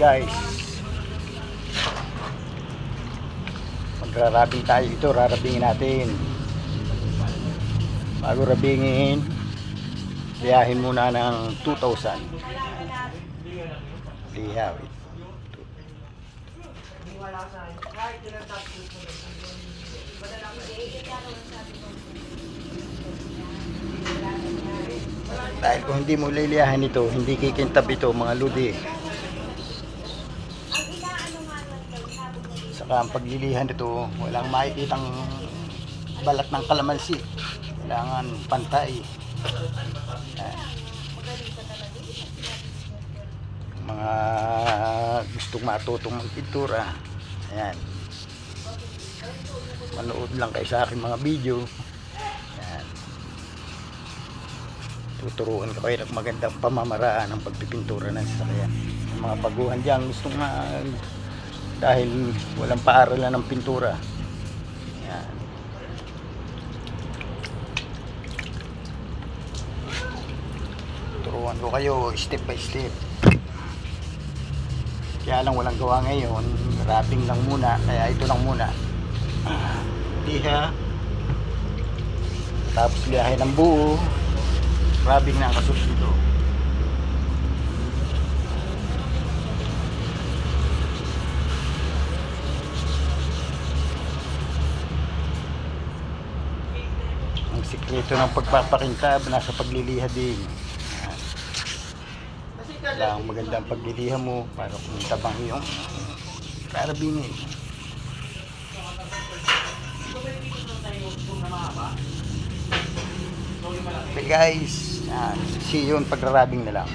guys, magrarabing tayo. Ito rarabingin natin. Bago rabingin, liyahin muna ng 2,000. Lihawit dahil kung hindi mo liliyahin ito, hindi kikintab ito mga ludi. Saka ang paglilihan ito, walang makikitang balat ng kalamansi. Kailangan pantay. Mga gustong matutong magpintura, ayan, manood lang kayo sa aking mga video. Ayan, tuturuan ko kayo ng magandang pamamaraan ng pagpipintura ng sasakyan. Yung mga baguhan dyan gustong dahil walang paaralan ng pintura. Ayan, turuan ko kayo step by step. Kaya lang walang gawa ngayon, wrapping lang muna, kaya ito lang muna. Liha, tapos lihahin ng buo, wrapping na ang kasusunod. Ang sikreto ng pagpapakintab nasa pagliliha din. Kailangan magandang pagliliha mo para kumintabang yung karabingin. Okay guys, see you on pagrarabing na lang.